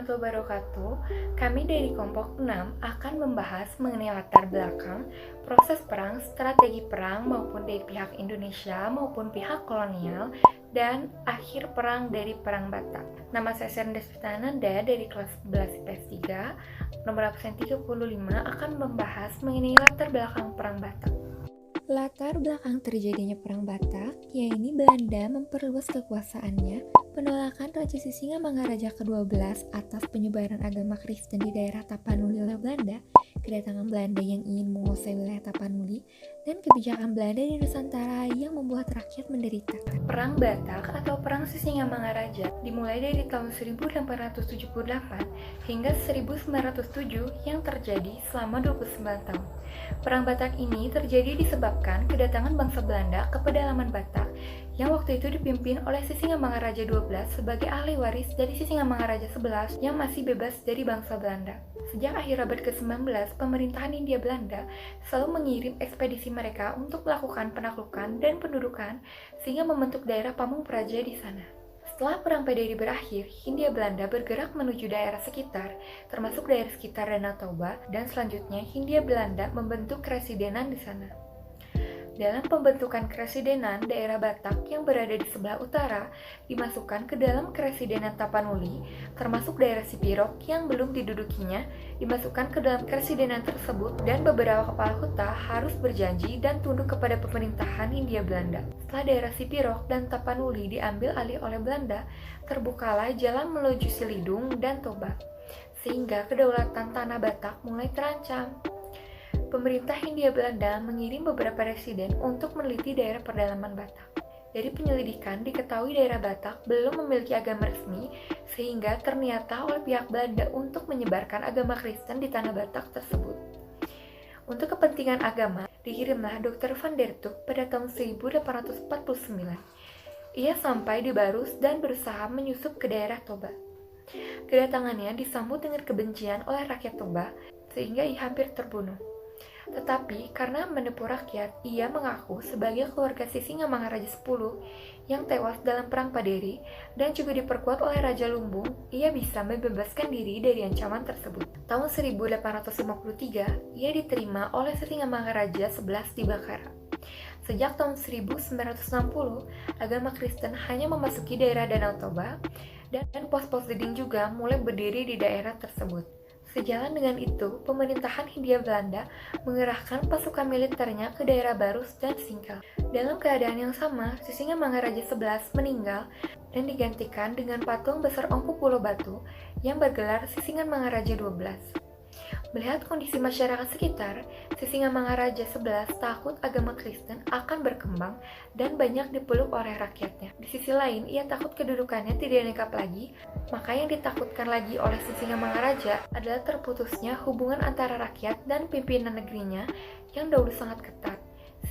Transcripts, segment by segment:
warahmatullahi wabarakatuh. Kami dari kelompok 6 akan membahas mengenai latar belakang, proses perang, strategi perang maupun dari pihak Indonesia maupun pihak kolonial, dan akhir perang dari Perang Batak. Nama saya Serndes Nanda dari kelas 11 IPS 3, nomor absen 35 akan membahas mengenai latar belakang Perang Batak. Latar belakang terjadinya Perang Batak, yaitu Belanda memperluas kekuasaannya, penolakan Raja Sisingamangaraja ke-12 atas penyebaran agama Kristen di daerah Tapanuli oleh Belanda, kedatangan Belanda yang ingin menguasai wilayah Tapanuli, dan kebijakan Belanda di Nusantara yang membuat rakyat menderita. Perang Batak atau Perang Sisingamangaraja dimulai dari tahun 1878 hingga 1907 yang terjadi selama 29 tahun. Perang Batak ini terjadi disebabkan kedatangan bangsa Belanda ke pedalaman Batak yang waktu itu dipimpin oleh Sisingamangaraja 12 sebagai ahli waris dari Sisingamangaraja 11 yang masih bebas dari bangsa Belanda. Sejak akhir abad ke-19, pemerintahan Hindia Belanda selalu mengirim ekspedisi mereka untuk melakukan penaklukan dan pendudukan sehingga membentuk daerah Pamung Praja di sana. Setelah Perang PDRI berakhir, Hindia Belanda bergerak menuju daerah sekitar, termasuk daerah sekitar Danau Toba, dan selanjutnya Hindia Belanda membentuk keresidenan di sana. Dalam pembentukan keresidenan, daerah Batak yang berada di sebelah utara dimasukkan ke dalam keresidenan Tapanuli, termasuk daerah Sipirok yang belum didudukinya, dimasukkan ke dalam keresidenan tersebut dan beberapa kepala kota harus berjanji dan tunduk kepada pemerintahan Hindia Belanda. Setelah daerah Sipirok dan Tapanuli diambil alih oleh Belanda, terbukalah jalan menuju Silidung dan Toba, sehingga kedaulatan tanah Batak mulai terancam. Pemerintah Hindia Belanda mengirim beberapa residen untuk meneliti daerah pedalaman Batak. Dari penyelidikan diketahui daerah Batak belum memiliki agama resmi sehingga terniata oleh pihak Belanda untuk menyebarkan agama Kristen di tanah Batak tersebut. Untuk kepentingan agama, dikirimlah Dr. van der Tuk pada tahun 1849. Ia sampai di Barus dan berusaha menyusup ke daerah Toba. Kedatangannya disambut dengan kebencian oleh rakyat Toba sehingga ia hampir terbunuh. Tetapi karena menipu rakyat, ia mengaku sebagai keluarga Sisingamangaraja 10 yang tewas dalam Perang Paderi dan juga diperkuat oleh Raja Lumbung, ia bisa membebaskan diri dari ancaman tersebut. Tahun 1853, ia diterima oleh Sisingamangaraja 11 di Bakara. Sejak tahun 1960, agama Kristen hanya memasuki daerah Danau Toba dan pos-pos leading juga mulai berdiri di daerah tersebut. Sejalan dengan itu, pemerintahan Hindia Belanda mengerahkan pasukan militernya ke daerah Barus dan Singkil. Dalam keadaan yang sama, Sisingamangaraja 11 meninggal dan digantikan dengan patung besar Empu Pulau Batu yang bergelar Sisingamangaraja 12. Melihat kondisi masyarakat sekitar, Sisingamangaraja 11 takut agama Kristen akan berkembang dan banyak dipeluk oleh rakyatnya. Di sisi lain, ia takut kedudukannya tidak lengkap lagi, maka yang ditakutkan lagi oleh Sisingamangaraja adalah terputusnya hubungan antara rakyat dan pimpinan negerinya yang dahulu sangat ketat.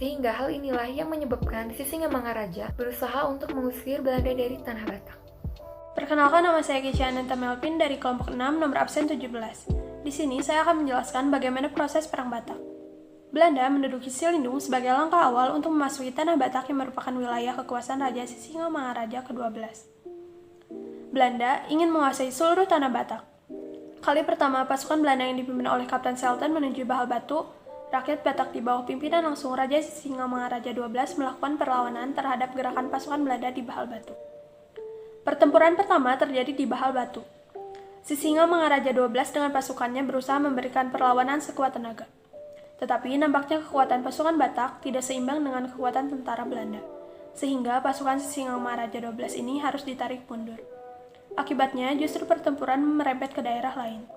Sehingga hal inilah yang menyebabkan Sisingamangaraja berusaha untuk mengusir Belanda dari tanah Batak. Perkenalkan, nama saya Keisha Ananta Melvin dari kelompok 6 nomor absen 17. Di sini saya akan menjelaskan bagaimana proses Perang Batak. Belanda menduduki Silindung sebagai langkah awal untuk memasuki tanah Batak yang merupakan wilayah kekuasaan Raja Sisingamangaraja ke-12. Belanda ingin menguasai seluruh tanah Batak. Kali pertama pasukan Belanda yang dipimpin oleh Kapten Selten menuju Bahal Batu, rakyat Batak di bawah pimpinan langsung Raja Sisingamangaraja 12 melakukan perlawanan terhadap gerakan pasukan Belanda di Bahal Batu. Pertempuran pertama terjadi di Bahal Batu. Sisingamangaraja 12 dengan pasukannya berusaha memberikan perlawanan sekuat tenaga. Tetapi nampaknya kekuatan pasukan Batak tidak seimbang dengan kekuatan tentara Belanda, sehingga pasukan Sisingamangaraja 12 ini harus ditarik mundur. Akibatnya justru pertempuran merembet ke daerah lain,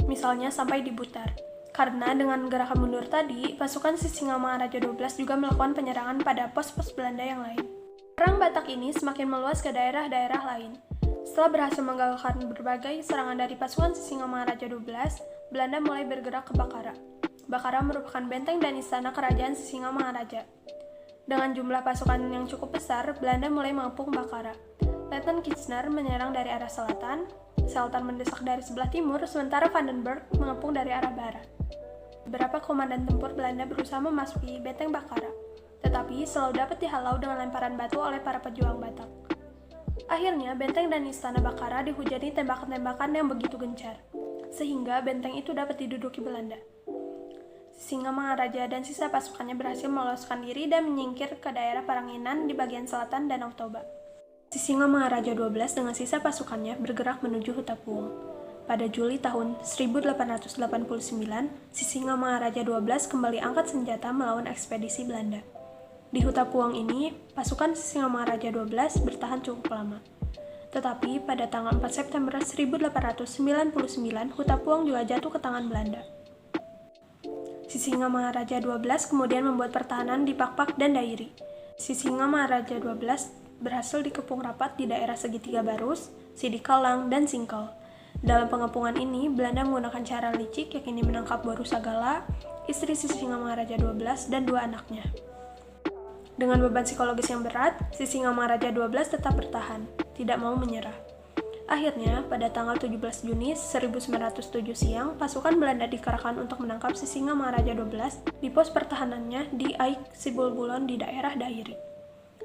misalnya sampai di Butar. Karena dengan gerakan mundur tadi, pasukan Sisingamangaraja 12 juga melakukan penyerangan pada pos-pos Belanda yang lain. Perang Batak ini semakin meluas ke daerah-daerah lain. Setelah berhasil menggagalkan berbagai serangan dari pasukan Sisingamangaraja 12, Belanda mulai bergerak ke Bakara. Bakara merupakan benteng dan istana kerajaan Sisingamangaraja. Dengan jumlah pasukan yang cukup besar, Belanda mulai mengepung Bakara. Letnan Kitchener menyerang dari arah selatan, Seltan mendesak dari sebelah timur, sementara Vandenberg mengepung dari arah barat. Beberapa komandan tempur Belanda berusaha memasuki benteng Bakara, tetapi selalu dapat dihalau dengan lemparan batu oleh para pejuang Batak. Akhirnya, benteng dan istana Bakara dihujani tembakan-tembakan yang begitu gencar, sehingga benteng itu dapat diduduki Belanda. Singamangaraja dan sisa pasukannya berhasil meloloskan diri dan menyingkir ke daerah Paranginan di bagian selatan Danau Toba. Singamangaraja 12 dengan sisa pasukannya bergerak menuju Hutapuong. Pada Juli tahun 1889, Singamangaraja 12 kembali angkat senjata melawan ekspedisi Belanda. Di Hutapuong ini, pasukan Singamangaraja 12 bertahan cukup lama. Tetapi pada tanggal 4 September 1899, Hutapuong juga jatuh ke tangan Belanda. Singamangaraja 12 kemudian membuat pertahanan di Pakpak dan Dairi. Singamangaraja 12 berhasil dikepung rapat di daerah Segitiga Barus, Sidikalang, dan Singkal. Dalam pengepungan ini, Belanda menggunakan cara licik yakni menangkap Boru Sagala, istri Singamangaraja 12, dan 2 anaknya. Dengan beban psikologis yang berat, Singamangaraja 12 tetap bertahan, tidak mau menyerah. Akhirnya, pada tanggal 17 Juni 1907 siang, pasukan Belanda dikerahkan untuk menangkap Singamangaraja 12 di pos pertahanannya di Aik Sibulbulon di daerah Dairi.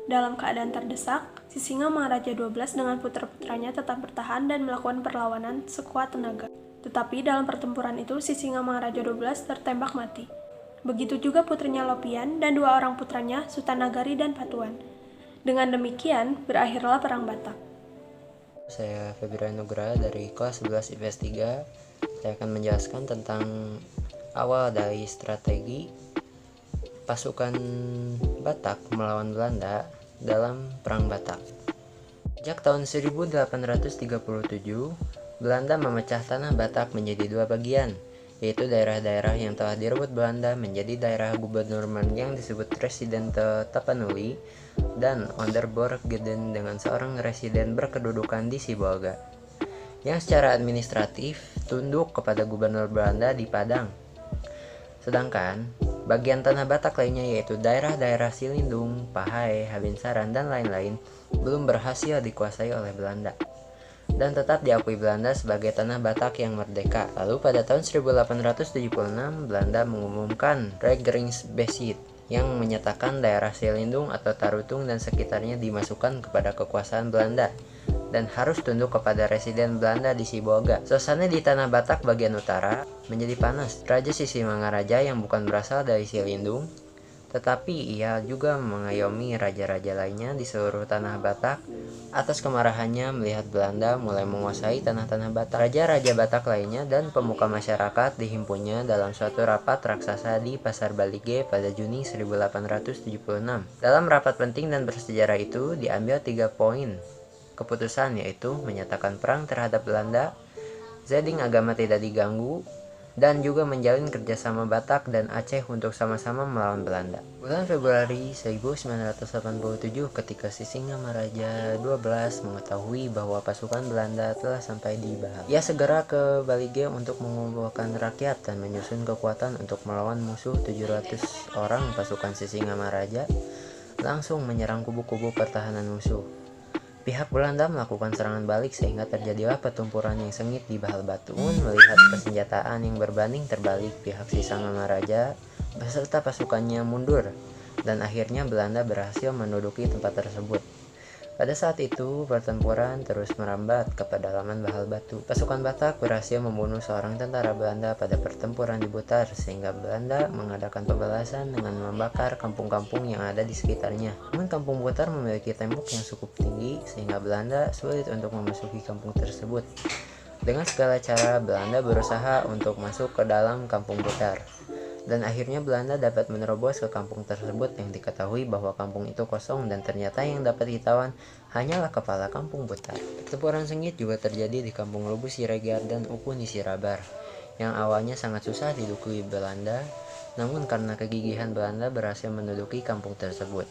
Dalam keadaan terdesak, Singamangaraja 12 dengan putra-putranya tetap bertahan dan melakukan perlawanan sekuat tenaga. Tetapi dalam pertempuran itu, Singamangaraja 12 tertembak mati. Begitu juga putrinya Lopian dan 2 orang putranya, Sutanagari dan Patuan. Dengan demikian, berakhirlah Perang Batak. Saya Febrian Nugra dari kelas 11 IPS 3. Saya akan menjelaskan tentang awal dari strategi pasukan Batak melawan Belanda dalam Perang Batak. Sejak tahun 1837, Belanda memecah tanah Batak menjadi 2 bagian, yaitu daerah-daerah yang telah direbut Belanda menjadi daerah gubernurman yang disebut Residente Tapanuli dan Onderborgeden dengan seorang residen berkedudukan di Sibolga, yang secara administratif tunduk kepada gubernur Belanda di Padang. Sedangkan bagian tanah Batak lainnya yaitu daerah-daerah Silindung, Pahai, Habinsaran, dan lain-lain belum berhasil dikuasai oleh Belanda dan tetap diakui Belanda sebagai tanah Batak yang merdeka. Lalu pada tahun 1876, Belanda mengumumkan Regeringsbesed yang menyatakan daerah Silindung atau Tarutung dan sekitarnya dimasukkan kepada kekuasaan Belanda dan harus tunduk kepada residen Belanda di Sibolga. Suasana di tanah Batak bagian utara menjadi panas. Raja Sisingamangaraja yang bukan berasal dari Silindung, tetapi ia juga mengayomi raja-raja lainnya di seluruh tanah Batak atas kemarahannya melihat Belanda mulai menguasai tanah-tanah Batak. Raja-raja Batak lainnya dan pemuka masyarakat dihimpunnya dalam suatu rapat raksasa di Pasar Balige pada Juni 1876. Dalam rapat penting dan bersejarah itu diambil 3 poin keputusan, yaitu menyatakan perang terhadap Belanda, zeding agama tidak diganggu, dan juga menjalin kerjasama Batak dan Aceh untuk sama-sama melawan Belanda. Bulan Februari 1987, ketika Singamangaraja 12 mengetahui bahwa pasukan Belanda telah sampai di Bahak, ia segera ke Balige untuk mengumpulkan rakyat dan menyusun kekuatan untuk melawan musuh. 700 orang pasukan Singamangaraja langsung menyerang kubu-kubu pertahanan musuh. Pihak Belanda melakukan serangan balik sehingga terjadilah pertempuran yang sengit di Bahal Batu. Melihat persenjataan yang berbanding terbalik, pihak Singamangaraja beserta pasukannya mundur dan akhirnya Belanda berhasil menduduki tempat tersebut. Pada saat itu, pertempuran terus merambat ke pedalaman Bahal Batu. Pasukan Batak berhasil membunuh seorang tentara Belanda pada pertempuran di Butar, sehingga Belanda mengadakan pembalasan dengan membakar kampung-kampung yang ada di sekitarnya. Namun kampung Butar memiliki tembok yang cukup tinggi, sehingga Belanda sulit untuk memasuki kampung tersebut. Dengan segala cara, Belanda berusaha untuk masuk ke dalam kampung Butar. Dan akhirnya Belanda dapat menerobos ke kampung tersebut yang diketahui bahwa kampung itu kosong dan ternyata yang dapat ditawan hanyalah kepala kampung Butar. Pertempuran sengit juga terjadi di kampung Lubu Siregar dan Ukuni Sirabar yang awalnya sangat susah diduduki Belanda, namun karena kegigihan Belanda berhasil menduduki kampung tersebut.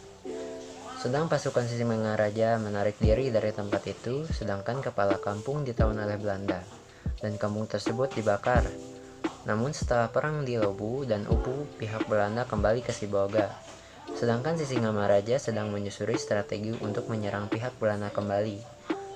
Sedang pasukan Singamangaraja menarik diri dari tempat itu, sedangkan kepala kampung ditawan oleh Belanda dan kampung tersebut dibakar. Namun setelah perang di Lobu dan Upu, pihak Belanda kembali ke Sibolga. Sedangkan Singamangaraja sedang menyusuri strategi untuk menyerang pihak Belanda kembali.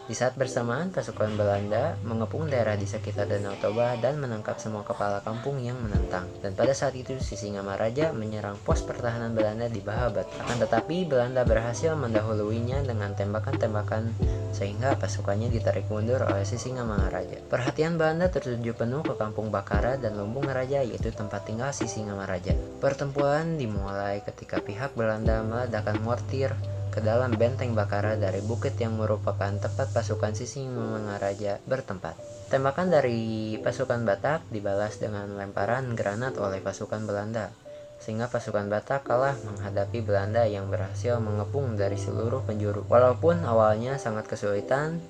Di saat bersamaan, pasukan Belanda mengepung daerah di sekitar Danau Toba dan menangkap semua kepala kampung yang menentang. Dan pada saat itu, Sisingamaraja menyerang pos pertahanan Belanda di Bahabat. Akan tetapi, Belanda berhasil mendahuluinya dengan tembakan-tembakan sehingga pasukannya ditarik mundur oleh Sisingamaraja. Perhatian Belanda tertuju penuh ke kampung Bakara dan Lumbung Raja, yaitu tempat tinggal Sisingamaraja. Pertempuran dimulai ketika pihak Belanda meledakkan mortir ke dalam benteng Bakara dari bukit yang merupakan tempat pasukan Sisingamaraja bertempat. Tembakan dari pasukan Batak dibalas dengan lemparan granat oleh pasukan Belanda, sehingga pasukan Batak kalah menghadapi Belanda yang berhasil mengepung dari seluruh penjuru. Walaupun awalnya sangat kesulitan,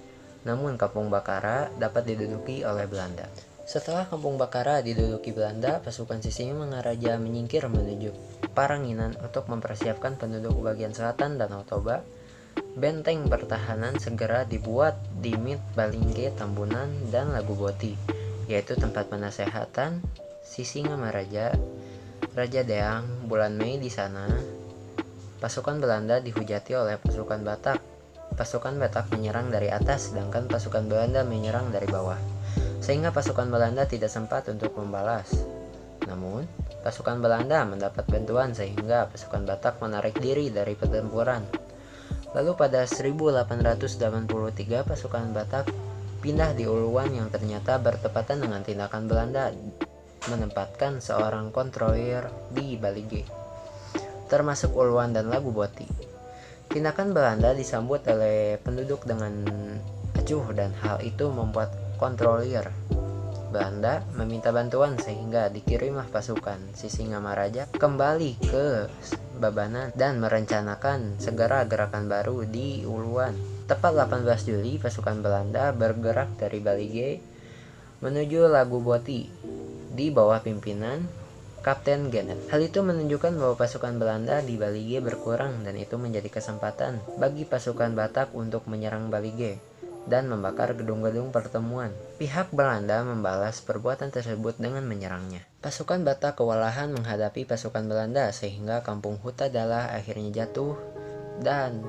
namun kampung Bakara dapat diduduki oleh Belanda. Setelah kampung Bakara diduduki Belanda, pasukan Sisingamaraja menyingkir menuju Paranginan untuk mempersiapkan penduduk bagian selatan Danau Toba. Benteng pertahanan segera dibuat di Mit Balingge, Tambunan, dan Lagu Boti, yaitu tempat penasehatan Sisingamaraja, Raja Deang. Bulan Mei di sana, pasukan Belanda dihujati oleh pasukan Batak. Pasukan Batak menyerang dari atas, sedangkan pasukan Belanda menyerang dari bawah, sehingga pasukan Belanda tidak sempat untuk membalas. Namun, pasukan Belanda mendapat bantuan sehingga pasukan Batak menarik diri dari pertempuran. Lalu pada 1883 pasukan Batak pindah di Uluwan yang ternyata bertepatan dengan tindakan Belanda menempatkan seorang kontrolir di Balige, termasuk Uluwan dan Lagu Boti. Tindakan Belanda disambut oleh penduduk dengan acuh dan hal itu membuat kontrolir Belanda meminta bantuan sehingga dikirimlah pasukan Sisingamaraja kembali ke Babanan dan merencanakan segera gerakan baru di Uluwan. Tepat 18 Juli, pasukan Belanda bergerak dari Balige menuju Lagu Boti di bawah pimpinan Kapten Genet. Hal itu menunjukkan bahwa pasukan Belanda di Balige berkurang dan itu menjadi kesempatan bagi pasukan Batak untuk menyerang Balige dan membakar gedung-gedung pertemuan. Pihak Belanda membalas perbuatan tersebut dengan menyerangnya. Pasukan Batak kewalahan menghadapi pasukan Belanda sehingga kampung Hutadala akhirnya jatuh dan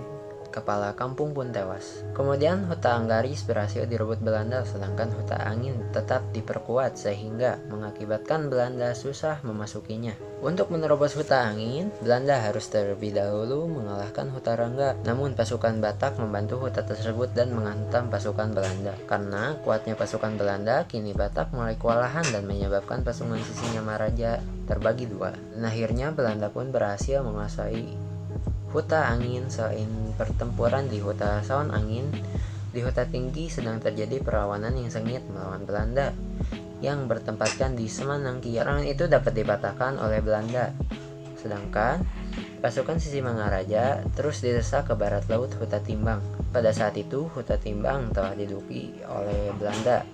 kepala kampung pun tewas. Kemudian Huta Anggaris berhasil direbut Belanda, sedangkan Huta Angin tetap diperkuat sehingga mengakibatkan Belanda susah memasukinya. Untuk menerobos Huta Angin, Belanda harus terlebih dahulu mengalahkan Huta Rangga. Namun pasukan Batak membantu Huta tersebut dan menghantam pasukan Belanda. Karena kuatnya pasukan Belanda, kini Batak mulai kewalahan dan menyebabkan pasukan Sisingamaraja terbagi dua. Dan akhirnya Belanda pun berhasil menguasai Huta Angin. Selain pertempuran di Huta Sawan Angin, di Huta Tinggi sedang terjadi perlawanan yang sengit melawan Belanda yang bertempatkan di Semanangki. Serangan itu dapat dipatahkan oleh Belanda, sedangkan pasukan Sisingamaraja terus didesak ke barat laut Huta Timbang. Pada saat itu Huta Timbang telah diduduki oleh Belanda,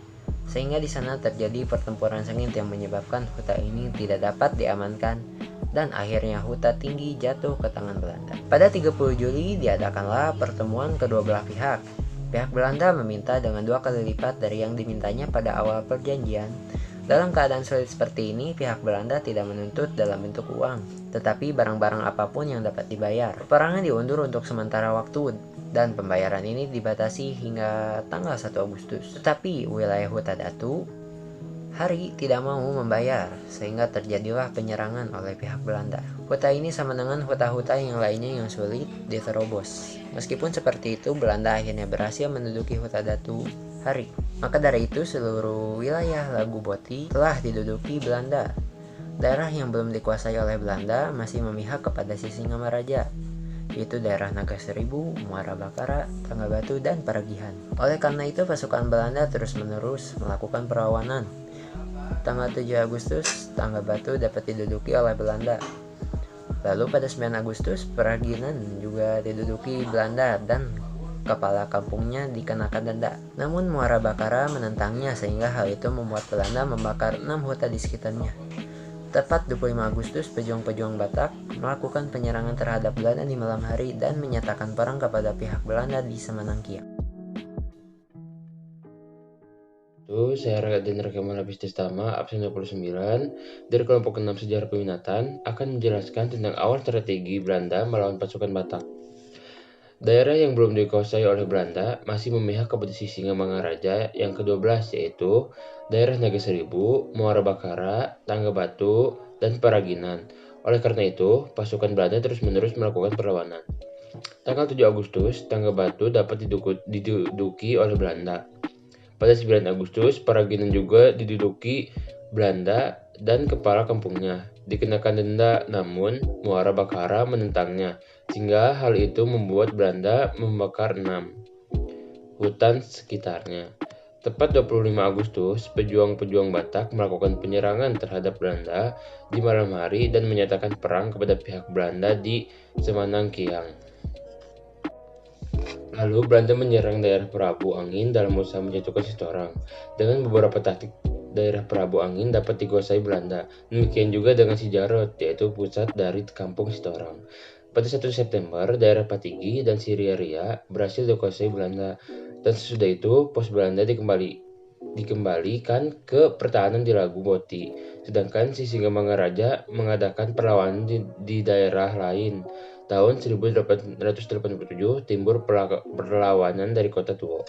sehingga di sana terjadi pertempuran sengit yang menyebabkan Huta ini tidak dapat diamankan dan akhirnya Huta Tinggi jatuh ke tangan Belanda. Pada 30 Juli diadakanlah pertemuan kedua belah pihak. Pihak Belanda meminta dengan 2 kali lipat dari yang dimintanya pada awal perjanjian. Dalam keadaan sulit seperti ini, pihak Belanda tidak menuntut dalam bentuk uang, tetapi barang-barang apapun yang dapat dibayar. Peperangan diundur untuk sementara waktu dan pembayaran ini dibatasi hingga tanggal 1 Agustus. Tetapi wilayah Huta Datu Hari tidak mau membayar, sehingga terjadilah penyerangan oleh pihak Belanda. Huta ini sama dengan huta-huta yang lainnya yang sulit diterobos. Meskipun seperti itu, Belanda akhirnya berhasil menduduki Huta Datu Hari. Maka dari itu, seluruh wilayah Lagu Boti telah diduduki Belanda. Daerah yang belum dikuasai oleh Belanda masih memihak kepada Sisingamaraja, yaitu daerah Naga Seribu, Muara Bakara, Tangga Batu, dan Paragihan. Oleh karena itu, pasukan Belanda terus-menerus melakukan perlawanan. Tanggal 7 Agustus, Tangga Batu dapat diduduki oleh Belanda. Lalu pada 9 Agustus, Paragihan juga diduduki Belanda dan kepala kampungnya dikenakan denda. Namun Muara Bakara menentangnya sehingga hal itu membuat Belanda membakar 6 huta di sekitarnya. Tepat 25 Agustus, pejuang-pejuang Batak melakukan penyerangan terhadap Belanda di malam hari dan menyatakan perang kepada pihak Belanda di Semanangkia. Saya Raden Rekaman Abis Tama, absen 29, dari kelompok 6 Sejarah Peminatan, akan menjelaskan tentang awal strategi Belanda melawan pasukan Batak. Daerah yang belum dikuasai oleh Belanda masih memihak kepada Sisingamangaraja yang ke-12, yaitu daerah Naga Seribu, Muara Bakara, Tangga Batu, dan Paraginan. Oleh karena itu, pasukan Belanda terus-menerus melakukan perlawanan. Tanggal 7 Agustus, Tangga Batu dapat diduduki oleh Belanda. Pada 9 Agustus, Paraginan juga diduduki Belanda dan kepala kampungnya dikenakan denda, namun Muara Bakara menentangnya, sehingga hal itu membuat Belanda membakar 6 hutan sekitarnya. Tepat 25 Agustus, pejuang-pejuang Batak melakukan penyerangan terhadap Belanda di malam hari dan menyatakan perang kepada pihak Belanda di Semanang-Kiang. Lalu Belanda menyerang daerah Prabu Angin dalam usaha menjatuhkan Sitorang. Dengan beberapa taktik, daerah Prabu Angin dapat dikuasai Belanda. Demikian juga dengan Sijarot, yaitu pusat dari kampung Sitorang. Pada 1 September, daerah Patigi dan Siriaria berhasil dikuasai Belanda. Dan sesudah itu, pos Belanda dikembalikan ke pertahanan di Lagu Boti. Sedangkan Sisingamangaraja mengadakan perlawanan di daerah lain. Tahun 1887 timbul perlawanan dari kota Tuo.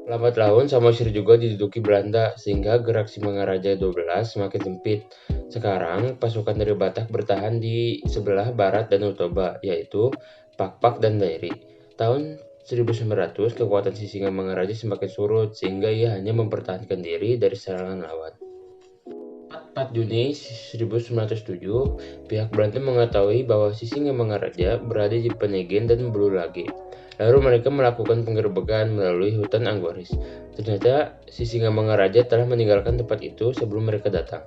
Lambat laun Samosir juga diduduki Belanda sehingga gerak Simangaraja 12 semakin sempit. Sekarang pasukan dari Batak bertahan di sebelah barat Danau Toba, yaitu Pakpak dan Dairi. Tahun 1900 kekuatan Sisingamangaraja semakin surut sehingga ia hanya mempertahankan diri dari serangan lawan. 4 Juni 1907, pihak Belanda mengetahui bahwa Sisingamangaraja berada di Penegen dan Bululage. Lalu mereka melakukan penggerbekan melalui hutan Anggoris. Ternyata Sisingamangaraja telah meninggalkan tempat itu sebelum mereka datang.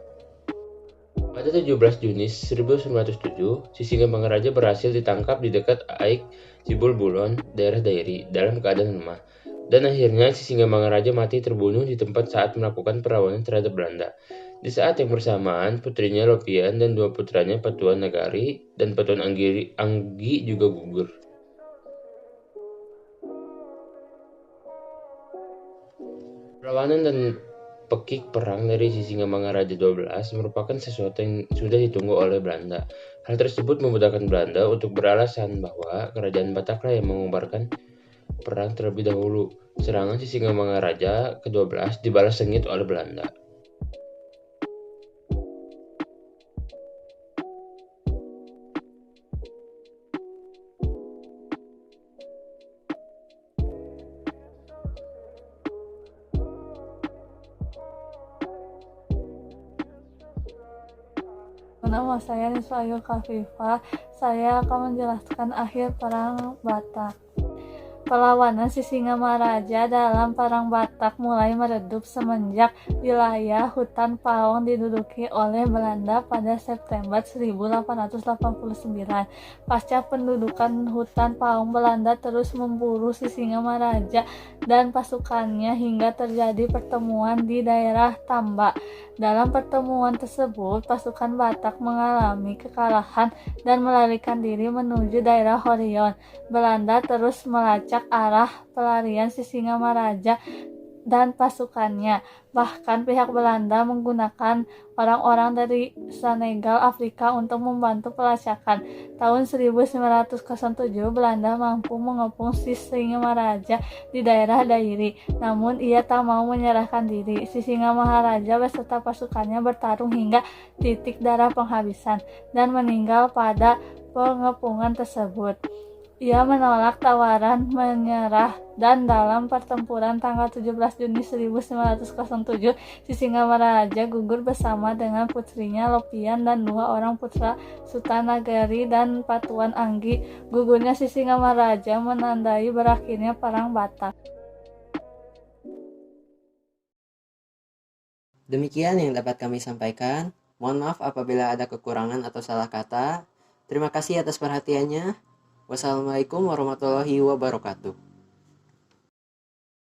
Pada 17 Juni 1907, Sisingamangaraja berhasil ditangkap di dekat Aik Sibulbulon, daerah Dairi, dalam keadaan lemah. Dan akhirnya Sisingamangaraja mati terbunuh di tempat saat melakukan perlawanan terhadap Belanda. Di saat yang bersamaan, putrinya Lopian dan 2 putranya Patuan Nagari dan Patuan Anggi juga gugur. Perlawanan dan pekik perang dari Sisingamangaraja 12 merupakan sesuatu yang sudah ditunggu oleh Belanda. Hal tersebut memudahkan Belanda untuk beralasan bahwa kerajaan Bataklah yang mengobarkan perang terlebih dahulu. Serangan Sisingamangaraja ke-12 dibalas sengit oleh Belanda. Nama saya Niswa Ayu Kafifah. Saya akan menjelaskan akhir Perang Batak. Perlawanan Sisingamaraja dalam Perang Batak mulai meredup semenjak wilayah hutan Paong diduduki oleh Belanda pada September 1889. Pasca pendudukan hutan Paong, Belanda terus memburu Sisingamaraja dan pasukannya hingga terjadi pertemuan di daerah Tamba. Dalam pertemuan tersebut, pasukan Batak mengalami kekalahan dan melarikan diri menuju daerah Horion. Belanda terus melacak arah pelarian Sisingamaraja dan pasukannya. Bahkan pihak Belanda menggunakan orang-orang dari Senegal, Afrika untuk membantu pelacakan. Tahun 1907, Belanda mampu mengepung Sisingamaraja di daerah Dairi. Namun ia tak mau menyerahkan diri. Sisingamaraja beserta pasukannya bertarung hingga titik darah penghabisan dan meninggal pada pengepungan tersebut. Ia menolak tawaran menyerah dan dalam pertempuran tanggal 17 Juni 1907, Sisingamaraja gugur bersama dengan putrinya Lopian dan 2 orang putra Sultan Nagari dan Patuan Anggi. Gugurnya Sisingamaraja menandai berakhirnya Perang Batak. Demikian yang dapat kami sampaikan. Mohon maaf apabila ada kekurangan atau salah kata. Terima kasih atas perhatiannya. Wassalamualaikum warahmatullahi wabarakatuh.